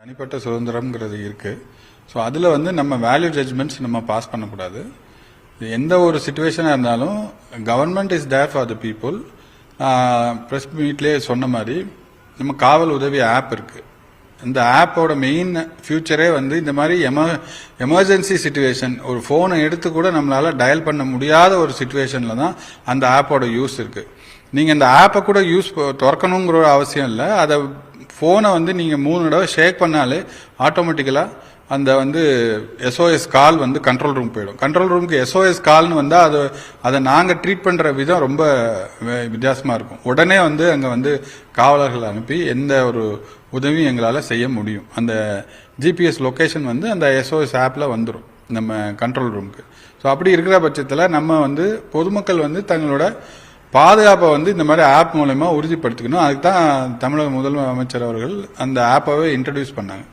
தனிப்பட்ட சுதந்திரம்ங்கிறது இருக்கு. ஸோ அதில் வந்து நம்ம வேல்யூ ஜட்ஜ்மெண்ட்ஸ் நம்ம பாஸ் பண்ணக்கூடாது. எந்த ஒரு சுச்சுவேஷனாக இருந்தாலும் government is there for the people. Press மீட்லேயே சொன்ன மாதிரி நம்ம காவல் உதவி ஆப் இருக்கு. இந்த ஆப்போட மெயின் ஃபியூச்சரே வந்து இந்த மாதிரி எமர்ஜென்சி சுச்சுவேஷன், ஒரு ஃபோனை எடுத்து கூட நம்மளால டயல் பண்ண முடியாத ஒரு சுச்சுவேஷனில் தான் அந்த ஆப்போட யூஸ் இருக்கு. நீங்கள் இந்த ஆப்பை கூட திறக்கணுங்கிற அவசியம் இல்லை. அதை ஃபோனை வந்து நீங்கள் 3 தடவை ஷேக் பண்ணாலே ஆட்டோமேட்டிக்கலாக அந்த வந்து எஸ்ஓஎஸ் கால் வந்து கண்ட்ரோல் ரூம் போயிடும். கண்ட்ரோல் ரூமுக்கு எஸ்ஓஎஸ் கால்னு வந்தால் அதை நாங்கள் ட்ரீட் பண்ணுற விதம் ரொம்ப வித்தியாசமாக இருக்கும். உடனே வந்து அங்கே வந்து காவலர்கள் அனுப்பி எந்த ஒரு உதவியும் எங்களால் செய்ய முடியும். அந்த ஜிபிஎஸ் லொக்கேஷன் வந்து அந்த எஸ்ஓஎஸ் ஆப்பில் வந்துடும் நம்ம கண்ட்ரோல் ரூமுக்கு. ஸோ அப்படி இருக்கிற பட்சத்தில் நம்ம வந்து பொதுமக்கள் வந்து தங்களோட பாதுகாப்பை வந்து இந்த மாதிரி ஆப் மூலமா உறுதிப்படுத்திக்கணும். அதுக்கு தான் தமிழக முதலமைச்சர் அவர்கள் அந்த ஆப்பாவே இன்ட்ரடியூஸ் பண்ணாங்க.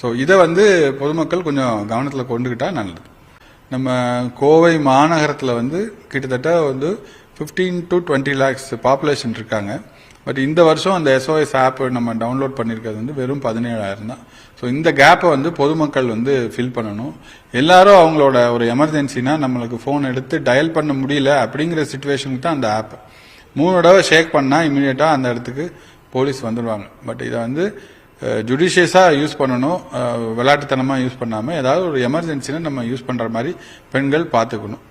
ஸோ இதை வந்து பொதுமக்கள் கொஞ்சம் கவனத்தில் கொண்டுக்கிட்டா நல்லது. நம்ம கோவை மாநகரத்தில் வந்து கிட்டத்தட்ட வந்து 15 to 20 lakhs பாப்புலேஷன் இருக்காங்க. பட் இந்த வருஷம் அந்த எஸ்ஓஎஸ் ஆப் நம்ம டவுன்லோட் பண்ணியிருக்கிறது வந்து வெறும் 17,000 தான். ஸோ இந்த கேப்பை வந்து பொதுமக்கள் வந்து ஃபில் பண்ணணும். எல்லாரும் அவங்களோட ஒரு எமர்ஜென்சினா நம்மளுக்கு ஃபோன் எடுத்து டயல் பண்ண முடியல அப்படிங்கிற சுச்சுவேஷனுக்கு தான் அந்த ஆப் 3 தடவை ஷேக் பண்ணால் இமீடியட்டாக அந்த இடத்துக்கு போலீஸ் வந்துடுவாங்க. பட் இதை வந்து ஜுடிஷியஸாக யூஸ் பண்ணணும், விளையாட்டுத்தனமாக யூஸ் பண்ணாமல் ஏதாவது ஒரு எமர்ஜென்சினா நம்ம யூஸ் பண்ணுற மாதிரி பெண்கள் பார்த்துக்கணும்.